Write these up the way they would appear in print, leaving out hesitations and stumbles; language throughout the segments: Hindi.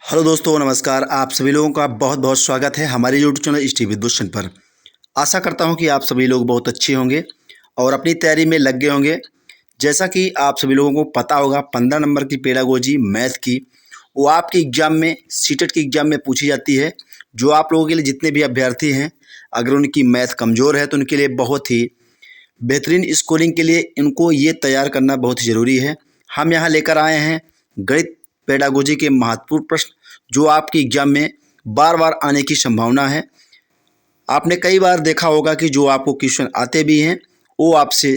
हेलो दोस्तों, नमस्कार। आप सभी लोगों का बहुत बहुत स्वागत है हमारे YouTube channel study with Bhushan पर। आशा करता हूं कि आप सभी लोग बहुत अच्छे होंगे और अपनी तैयारी में लग गए होंगे। जैसा कि आप सभी लोगों को पता होगा, 15 नंबर की पेडागोजी मैथ की वो आपके एग्ज़ाम में सीटेट के एग्ज़ाम में पूछी जाती है। जो आप लोगों के लिए जितने भी अभ्यर्थी हैं, अगर उनकी मैथ कमज़ोर है तो उनके लिए बहुत ही बेहतरीन स्कोरिंग के लिए इनको ये तैयार करना बहुत ही ज़रूरी है। हम यहाँ लेकर आए हैं गणित पेडागोजी के महत्वपूर्ण प्रश्न जो आपके एग्ज़ाम में बार बार आने की संभावना है। आपने कई बार देखा होगा कि जो आपको क्वेश्चन आते भी हैं वो आपसे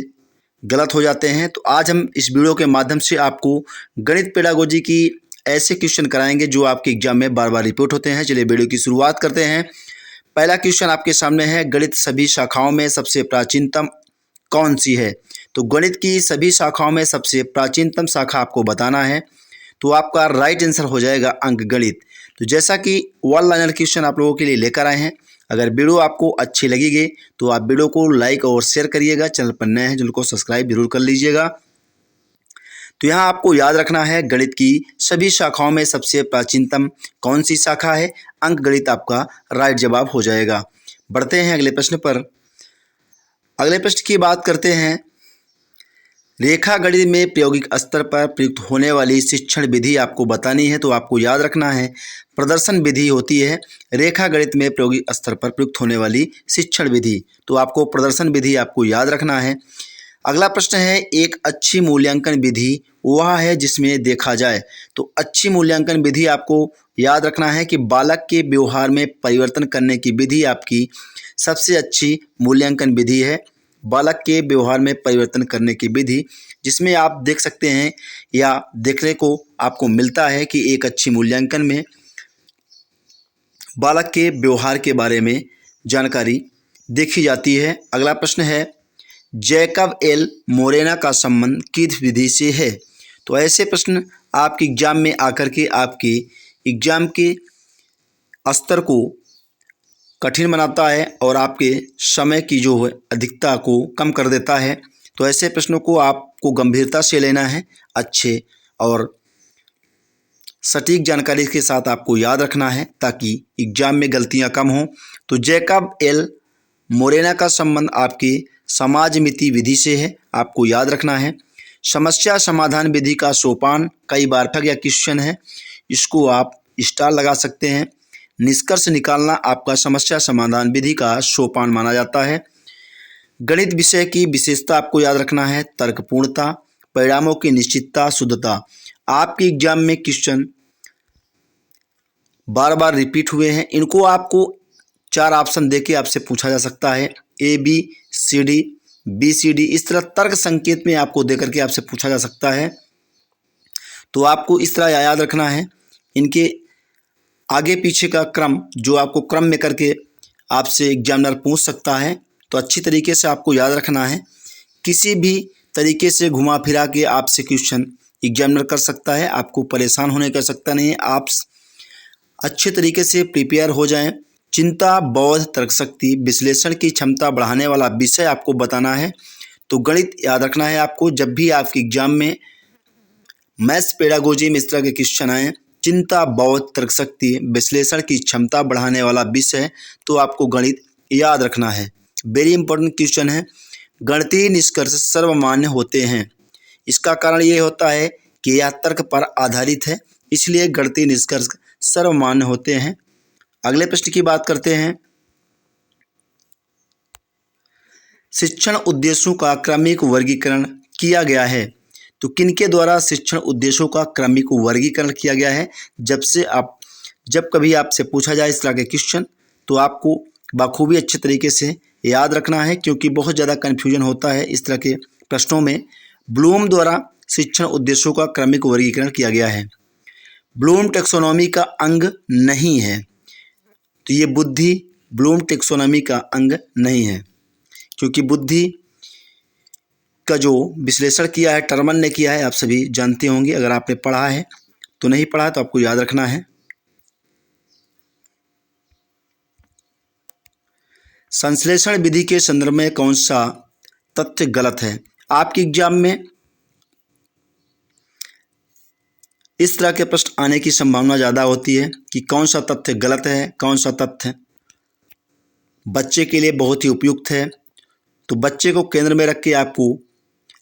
गलत हो जाते हैं। तो आज हम इस वीडियो के माध्यम से आपको गणित पेडागोजी की ऐसे क्वेश्चन कराएंगे जो आपके एग्जाम में बार बार रिपीट होते हैं। चलिए वीडियो की शुरुआत करते हैं। पहला क्वेश्चन आपके सामने है, गणित सभी शाखाओं में सबसे प्राचीनतम कौन सी है? तो गणित की सभी शाखाओं में सबसे प्राचीनतम शाखा आपको बताना है। तो आपका राइट आंसर हो जाएगा अंकगणित। तो जैसा कि वन लाइनर क्वेश्चन आप लोगों के लिए लेकर आए हैं, अगर वीडियो आपको अच्छी लगेगी तो आप वीडियो को लाइक और शेयर करिएगा। चैनल पर नए हैं जिनको सब्सक्राइब जरूर कर लीजिएगा। तो यहाँ आपको याद रखना है, गणित की सभी शाखाओं में सबसे प्राचीनतम कौन सी शाखा है? अंकगणित आपका राइट जवाब हो जाएगा। बढ़ते हैं अगले प्रश्न पर। अगले प्रश्न की बात करते हैं, रेखा गणित में प्रायोगिक स्तर पर प्रयुक्त होने वाली शिक्षण विधि आपको बतानी है। तो आपको याद रखना है, प्रदर्शन विधि होती है रेखा गणित में प्रायोगिक स्तर पर प्रयुक्त होने वाली शिक्षण विधि। तो आपको प्रदर्शन विधि आपको याद रखना है। अगला प्रश्न है, एक अच्छी मूल्यांकन विधि वह है जिसमें देखा जाए। तो अच्छी मूल्यांकन विधि आपको याद रखना है कि बालक के व्यवहार में परिवर्तन करने की विधि आपकी सबसे अच्छी मूल्यांकन विधि है। बालक के व्यवहार में परिवर्तन करने की विधि, जिसमें आप देख सकते हैं या देखने को आपको मिलता है कि एक अच्छी मूल्यांकन में बालक के व्यवहार के बारे में जानकारी देखी जाती है। अगला प्रश्न है, जैकब एल मोरेना का संबंध किस विधि से है? तो ऐसे प्रश्न आपके एग्जाम में आकर के आपके एग्जाम के स्तर को कठिन बनाता है और आपके समय की जो है अधिकता को कम कर देता है। तो ऐसे प्रश्नों को आपको गंभीरता से लेना है, अच्छे और सटीक जानकारी के साथ आपको याद रखना है ताकि एग्जाम में गलतियां कम हों। तो जैकब एल मोरेना का संबंध आपकी समाजमिति विधि से है, आपको याद रखना है। समस्या समाधान विधि का सोपान कई बार फग या क्वेश्चन है, इसको आप स्टार लगा सकते हैं। निष्कर्ष निकालना आपका समस्या समाधान विधि का सोपान माना जाता है। गणित विषय की विशेषता आपको याद रखना है, तर्कपूर्णता, परिणामों की निश्चितता, शुद्धता। आपके एग्जाम में क्वेश्चन बार बार रिपीट हुए हैं, इनको आपको 4 ऑप्शन देके आपसे पूछा जा सकता है, A B C D, B C D, इस तरह तर्क संकेत में आपको देकर के आपसे पूछा जा सकता है। तो आपको इस तरह याद रखना है, इनके आगे पीछे का क्रम जो आपको क्रम में करके आपसे एग्जामिनर पूछ सकता है। तो अच्छी तरीके से आपको याद रखना है, किसी भी तरीके से घुमा फिरा के आपसे क्वेश्चन एग्जामिनर कर सकता है, आपको परेशान होने का सकता नहीं है। आप अच्छे तरीके से प्रिपेयर हो जाएं। चिंता, बोध, तर्कशक्ति, विश्लेषण की क्षमता बढ़ाने वाला विषय आपको बताना है। तो गणित याद रखना है आपको, जब भी आपके एग्जाम में मैथ्स पेडागोजी में इस तरह के क्वेश्चन आए, चिंता, बोध, तर्कशक्ति, विश्लेषण की क्षमता बढ़ाने वाला विषय, तो आपको गणित याद रखना है। वेरी इंपॉर्टेंट क्वेश्चन है। गणितीय निष्कर्ष सर्वमान्य होते हैं, इसका कारण ये होता है कि यह तर्क पर आधारित है, इसलिए गणितीय निष्कर्ष सर्वमान्य होते हैं। अगले प्रश्न की बात करते हैं, शिक्षण उद्देश्यों का क्रमिक वर्गीकरण किया गया है। तो किनके द्वारा शिक्षण उद्देश्यों का क्रमिक वर्गीकरण किया गया है? जब कभी आपसे पूछा जाए इस तरह के क्वेश्चन तो आपको बखूबी अच्छे तरीके से याद रखना है, क्योंकि बहुत ज़्यादा कन्फ्यूजन होता है इस तरह के प्रश्नों में। ब्लूम द्वारा शिक्षण उद्देश्यों का क्रमिक वर्गीकरण किया गया है। ब्लूम टेक्सोनॉमी का अंग नहीं है। तो ये बुद्धि ब्लूम टेक्सोनॉमी का अंग नहीं है, क्योंकि बुद्धि का जो विश्लेषण किया है टर्मन ने किया है, आप सभी जानते होंगे। अगर आपने पढ़ा है तो नहीं पढ़ा तो आपको याद रखना है। संश्लेषण विधि के संदर्भ में कौन सा तथ्य गलत है? आपके एग्जाम में इस तरह के प्रश्न आने की संभावना ज़्यादा होती है कि कौन सा तथ्य गलत है, कौन सा तथ्य बच्चे के लिए बहुत ही उपयुक्त है। तो बच्चे को केंद्र में रख के आपको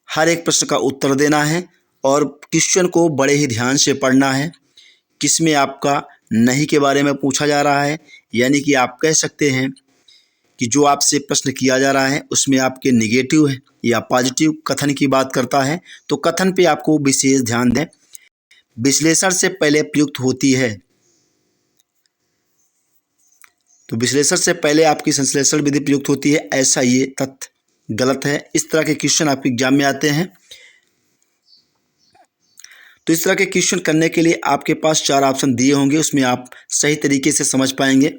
हर एक प्रश्न का उत्तर देना है और क्वेश्चन को बड़े ही ध्यान से पढ़ना है। किसमें आपका नहीं के बारे में पूछा जा रहा है, यानी कि आप कह सकते हैं कि जो आपसे प्रश्न किया जा रहा है उसमें आपके नेगेटिव है या पॉजिटिव कथन की बात करता है, तो कथन पे आपको विशेष ध्यान दें। विश्लेषण से पहले प्रयुक्त होती है, तो विश्लेषण से पहले आपकी संश्लेषण विधि प्रयुक्त होती है, ऐसा ये तथ्य गलत है। इस तरह के क्वेश्चन आपके एग्जाम में आते हैं। तो इस तरह के क्वेश्चन करने के लिए आपके पास 4 ऑप्शन दिए होंगे, उसमें आप सही तरीके से समझ पाएंगे।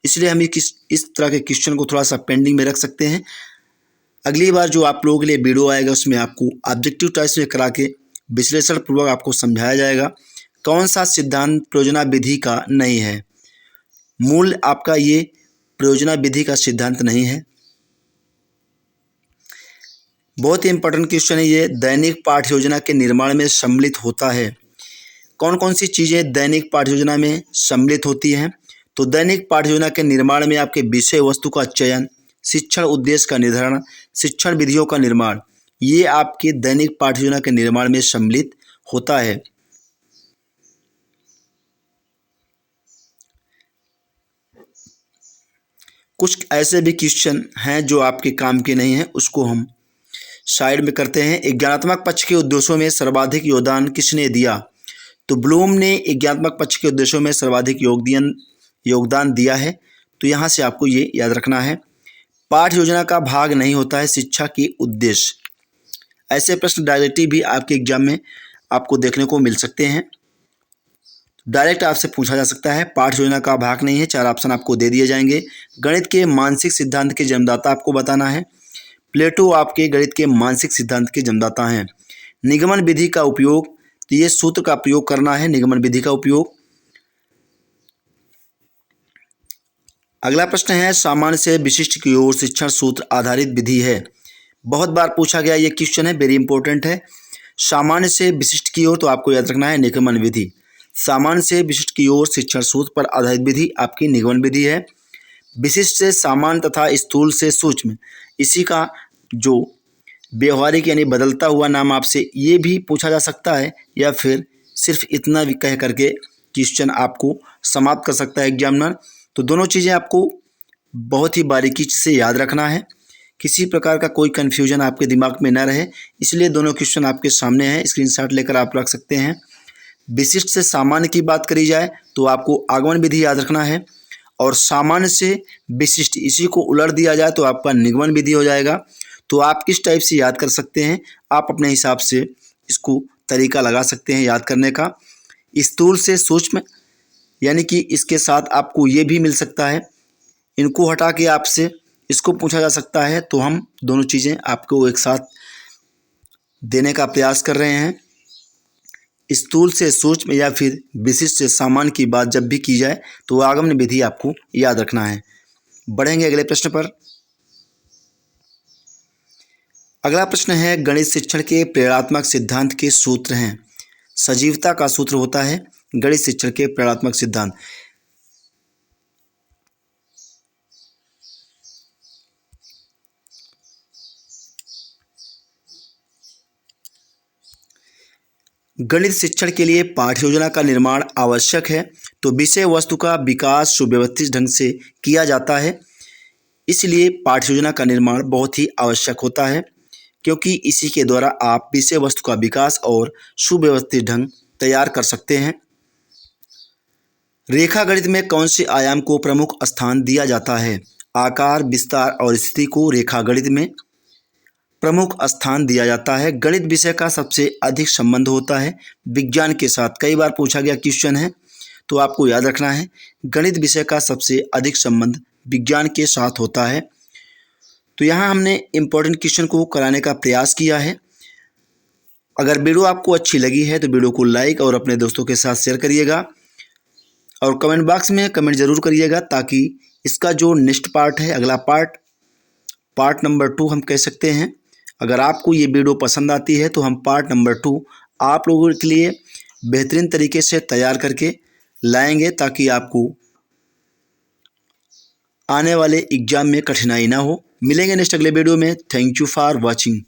इसलिए हम इस तरह के क्वेश्चन को थोड़ा सा पेंडिंग में रख सकते हैं। अगली बार जो आप लोगों के लिए वीडियो आएगा उसमें आपको ऑब्जेक्टिव टाइप्स में करा के विश्लेषण पूर्वक आपको समझाया जाएगा कौन सा सिद्धांत प्रयोजना विधि का नहीं है। मूल आपका ये प्रयोजना विधि का सिद्धांत नहीं है। बहुत ही इंपॉर्टेंट क्वेश्चन है ये। दैनिक पाठ्य योजना के निर्माण में सम्मिलित होता है। कौन कौन सी चीज़ें दैनिक पाठ्य योजना में सम्मिलित होती हैं? तो दैनिक पाठ्य योजना के निर्माण में आपके विषय वस्तु का चयन, शिक्षण उद्देश्य का निर्धारण, शिक्षण विधियों का निर्माण, ये आपके दैनिक पाठ्य योजना के निर्माण में सम्मिलित होता है। कुछ ऐसे भी क्वेश्चन हैं जो आपके काम के नहीं हैं, उसको हम साइड में करते हैं। ज्ञानात्मक पक्ष के उद्देश्यों में सर्वाधिक योगदान किसने दिया? तो ब्लूम ने ज्ञानात्मक पक्ष के उद्देश्यों में सर्वाधिक योगदान दिया है। तो यहाँ से आपको ये याद रखना है। पाठ्य योजना का भाग नहीं होता है शिक्षा के उद्देश्य। ऐसे प्रश्न डायरेक्टली भी आपके एग्जाम में आपको देखने को मिल सकते हैं। डायरेक्ट आपसे पूछा जा सकता है, पाठ्य योजना का भाग नहीं है। 4 ऑप्शन आपको दे दिए जाएंगे। गणित के मानसिक सिद्धांत के जन्मदाता आपको बताना है। प्लेटो आपके गणित के मानसिक सिद्धांत के जन्मदाता हैं। निगमन विधि का उपयोग, तो ये सूत्र का प्रयोग करना है, निगमन विधि का उपयोग। अगला प्रश्न है, सामान्य से विशिष्ट की ओर शिक्षण सूत्र आधारित विधि है। बहुत बार पूछा गया ये क्वेश्चन है, वेरी इंपॉर्टेंट है। सामान्य से विशिष्ट की ओर, तो आपको याद रखना है निगमन विधि। सामान्य से विशिष्ट की ओर शिक्षण सूत्र पर आधारित विधि आपकी निगमन विधि है। विशिष्ट से सामान्य तथा स्थूल से सूक्ष्म, इसी का जो व्यवहारिक यानी बदलता हुआ नाम आपसे ये भी पूछा जा सकता है, या फिर सिर्फ इतना भी कह करके क्वेश्चन आपको समाप्त कर सकता है एग्जामिनर। तो दोनों चीज़ें आपको बहुत ही बारीकी से याद रखना है, किसी प्रकार का कोई कन्फ्यूजन आपके दिमाग में न रहे, इसलिए दोनों क्वेश्चन आपके सामने हैं, स्क्रीनशॉट लेकर आप रख सकते हैं। विशिष्ट से सामान्य की बात करी जाए तो आपको आगमन विधि याद रखना है, और सामान्य से विशिष्ट इसी को उलट दिया जाए तो आपका निगमन विधि हो जाएगा। तो आप किस टाइप से याद कर सकते हैं, आप अपने हिसाब से इसको तरीका लगा सकते हैं याद करने का। स्थूल से सूक्ष्म, यानी कि इसके साथ आपको ये भी मिल सकता है, इनको हटा के आपसे इसको पूछा जा सकता है। तो हम दोनों चीज़ें आपको एक साथ देने का प्रयास कर रहे हैं। स्थूल से सूक्ष्म या फिर विशिष्ट से सामान्य की बात जब भी की जाए तो आगमन विधि आपको याद रखना है। बढ़ेंगे अगले प्रश्न पर। अगला प्रश्न है, गणित शिक्षण के प्रेरणात्मक सिद्धांत के सूत्र हैं। सजीवता का सूत्र होता है गणित शिक्षण के प्रेरणात्मक सिद्धांत। गणित शिक्षण के लिए पाठ्य योजना का निर्माण आवश्यक है। तो विषय वस्तु का विकास सुव्यवस्थित ढंग से किया जाता है, इसलिए पाठ्य योजना का निर्माण बहुत ही आवश्यक होता है, क्योंकि इसी के द्वारा आप विषय वस्तु का विकास और सुव्यवस्थित ढंग तैयार कर सकते हैं। रेखा गणित में कौन से आयाम को प्रमुख स्थान दिया जाता है? आकार, विस्तार और स्थिति को रेखा गणित में प्रमुख स्थान दिया जाता है। गणित विषय का सबसे अधिक संबंध होता है विज्ञान के साथ। कई बार पूछा गया क्वेश्चन है, तो आपको याद रखना है गणित विषय का सबसे अधिक संबंध विज्ञान के साथ होता है। तो यहाँ हमने इम्पोर्टेंट क्वेश्चन को कराने का प्रयास किया है। अगर वीडियो आपको अच्छी लगी है तो वीडियो को लाइक और अपने दोस्तों के साथ शेयर करिएगा, और कमेंट बॉक्स में कमेंट ज़रूर करिएगा, ताकि इसका जो नेक्स्ट पार्ट है, अगला पार्ट नंबर 2 हम कह सकते हैं। अगर आपको ये वीडियो पसंद आती है तो हम पार्ट नंबर 2 आप लोगों के लिए बेहतरीन तरीके से तैयार करके लाएंगे ताकि आपको आने वाले एग्ज़ाम में कठिनाई ना हो। मिलेंगे नेक्स्ट अगले वीडियो में। Thank you for watching.